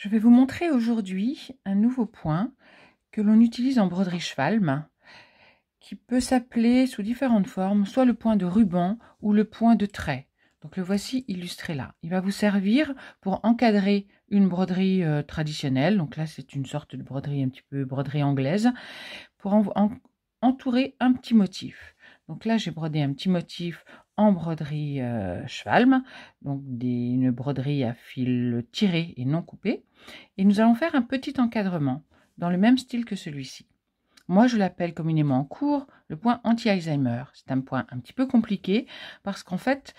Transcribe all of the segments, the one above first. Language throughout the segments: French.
Je vais vous montrer aujourd'hui un nouveau point que l'on utilise en broderie Schwalm, qui peut s'appeler sous différentes formes, soit le point de ruban ou le point de trait. Donc le voici illustré là. Il va vous servir pour encadrer une broderie traditionnelle. Donc là, c'est une sorte de broderie un petit peu broderie anglaise, pour entourer un petit motif. Donc là, j'ai brodé un petit motif en broderie Schwalm, donc une broderie à fil tiré et non coupé. Et nous allons faire un petit encadrement dans le même style que celui-ci. Moi, je l'appelle communément en cours le point anti-Alzheimer. C'est un point un petit peu compliqué parce qu'en fait,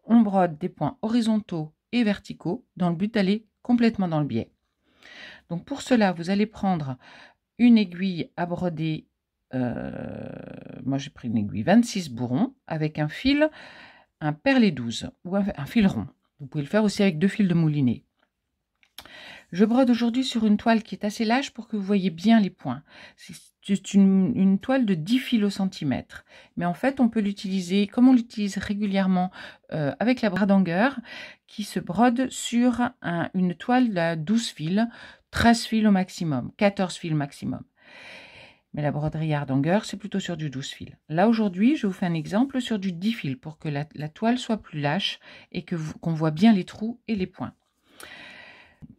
on brode des points horizontaux et verticaux dans le but d'aller complètement dans le biais. Donc pour cela, vous allez prendre une aiguille à broder. Moi, j'ai pris une aiguille 26 bourrons avec un fil, un perlé 12 ou un fil rond. Vous pouvez le faire aussi avec 2 fils de moulinet. Je brode aujourd'hui sur une toile qui est assez lâche pour que vous voyez bien les points. C'est une toile de 10 fils au centimètre. Mais en fait, on peut l'utiliser comme on l'utilise régulièrement avec la Hardanger qui se brode sur une toile à 12 fils, 13 fils au maximum, 14 fils maximum. Mais la broderie Hardanger, c'est plutôt sur du 12 fils. Là, aujourd'hui, je vous fais un exemple sur du 10 fils pour que la toile soit plus lâche et qu'on voit bien les trous et les points.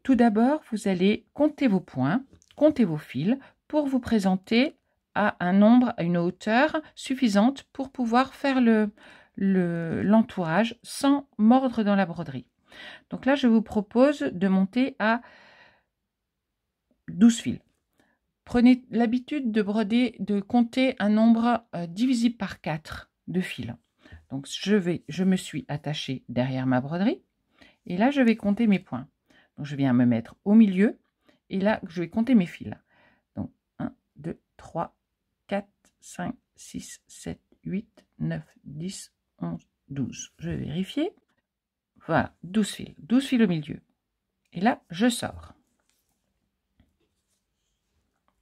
Tout d'abord, vous allez compter vos points, compter vos fils pour vous présenter à un nombre, à une hauteur suffisante pour pouvoir faire l'entourage sans mordre dans la broderie. Donc là, je vous propose de monter à 12 fils. Prenez l'habitude de broder, de compter un nombre divisible par 4 de fils. Donc je me suis attachée derrière ma broderie et là, je vais compter mes points. Donc, je viens me mettre au milieu et là, je vais compter mes fils. Donc, 1, 2, 3, 4, 5, 6, 7, 8, 9, 10, 11, 12. Je vais vérifier. Voilà, 12 fils. 12 fils au milieu. Et là, je sors.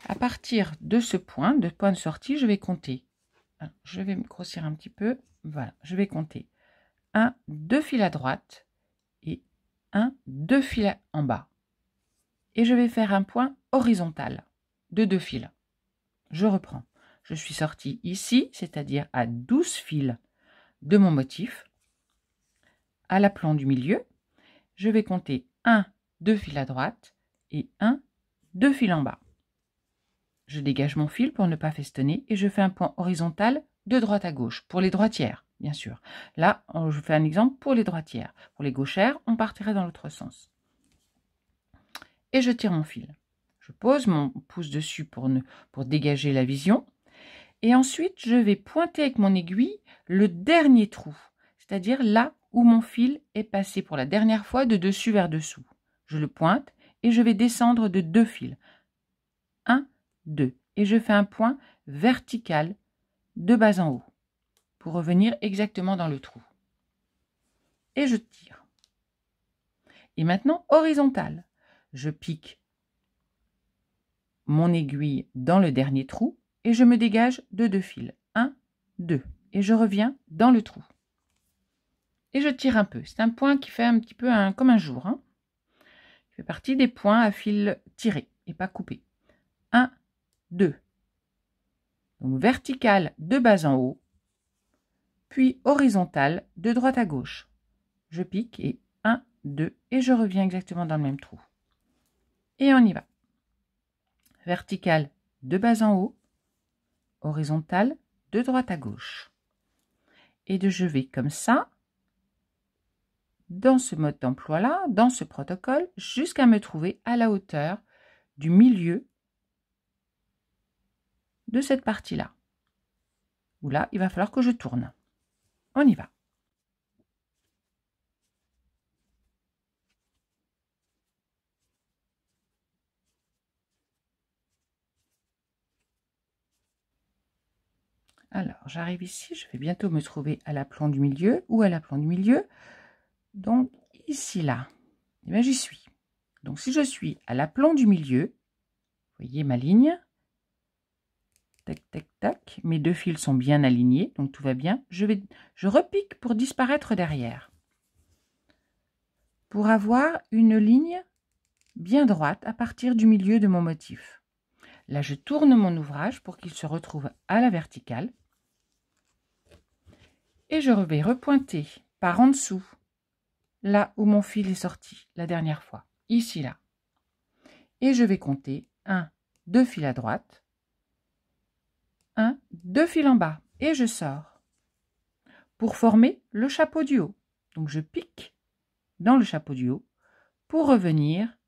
À partir de ce point de sortie, je vais compter. Alors, je vais me grossir un petit peu. Voilà, je vais compter 1, 2 fils à droite et 1, 2 fils en bas. Et je vais faire un point horizontal de 2 fils. Je reprends. Je suis sortie ici, c'est-à-dire à 12 fils de mon motif. À l'aplomb du milieu, je vais compter 1, 2 fils à droite et 1, 2 fils en bas. Je dégage mon fil pour ne pas festonner et je fais un point horizontal de droite à gauche, pour les droitières, bien sûr. Là, je fais un exemple pour les droitières. Pour les gauchères, on partirait dans l'autre sens. Et je tire mon fil. Je pose mon pouce dessus pour dégager la vision. Et ensuite, je vais pointer avec mon aiguille le dernier trou, c'est-à-dire là où mon fil est passé pour la dernière fois de dessus vers dessous. Je le pointe et je vais descendre de 2 fils. 1, 2. Et je fais un point vertical de bas en haut pour revenir exactement dans le trou. Et je tire. Et maintenant, horizontal. Je pique mon aiguille dans le dernier trou et je me dégage de 2 fils. 1, 2. Et je reviens dans le trou. Et je tire un peu. C'est un point qui fait un petit peu comme un jour. Hein. Il fait partie des points à fil tiré et pas coupé. 1, 2. Donc vertical de bas en haut, puis horizontal de droite à gauche. Je pique et 1, 2 et je reviens exactement dans le même trou. Et on y va. Vertical de bas en haut, horizontal de droite à gauche. Et je vais comme ça, dans ce mode d'emploi-là, dans ce protocole, jusqu'à me trouver à la hauteur du milieu de cette partie-là. Où là, il va falloir que je tourne. On y va. Alors, j'arrive ici, je vais bientôt me trouver à l'aplomb du milieu. Ou à l'aplomb du milieu. Donc, ici, là. Et bien, j'y suis. Donc, si je suis à l'aplomb du milieu, vous voyez ma ligne. Tac, tac, tac. Mes 2 fils sont bien alignés, donc tout va bien. Je repique pour disparaître derrière. Pour avoir une ligne bien droite à partir du milieu de mon motif. Là, je tourne mon ouvrage pour qu'il se retrouve à la verticale. Et je vais repointer par en dessous, là où mon fil est sorti la dernière fois, ici, là. Et je vais compter 1, 2 fils à droite, 1, 2 fils en bas, et je sors pour former le chapeau du haut. Donc je pique dans le chapeau du haut pour revenir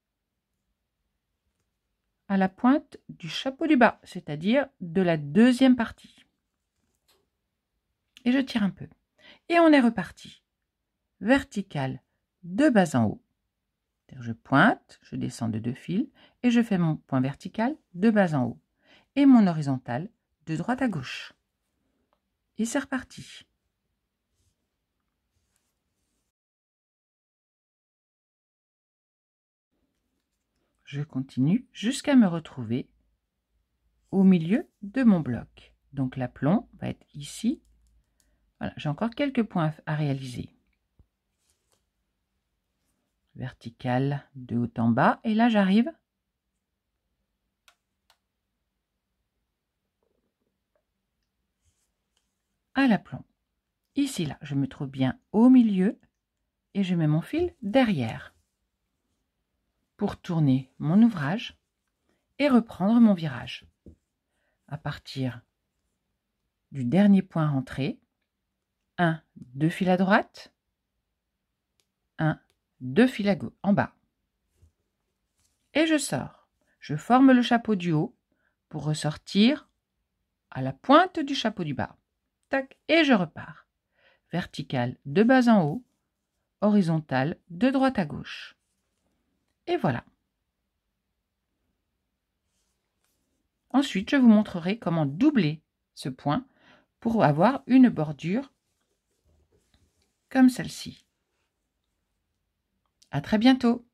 à la pointe du chapeau du bas, c'est-à-dire de la deuxième partie. Et je tire un peu. Et on est reparti. Verticale de bas en haut. Je pointe, je descends de 2 fils et je fais mon point vertical de bas en haut. Et mon horizontal de droite à gauche. Et c'est reparti. Je continue jusqu'à me retrouver au milieu de mon bloc. Donc l'aplomb va être ici. Voilà, j'ai encore quelques points à réaliser. Verticale de haut en bas. Et là, j'arrive à l'aplomb. Ici, là, je me trouve bien au milieu et je mets mon fil derrière pour tourner mon ouvrage et reprendre mon virage. À partir du dernier point rentré, 1, 2 fils à droite, 1, 2 fils à gauche, en bas. Et je sors. Je forme le chapeau du haut pour ressortir à la pointe du chapeau du bas. Tac, et je repars. Verticale de bas en haut, horizontale de droite à gauche. Et voilà. Ensuite, je vous montrerai comment doubler ce point pour avoir une bordure comme celle-ci. À très bientôt.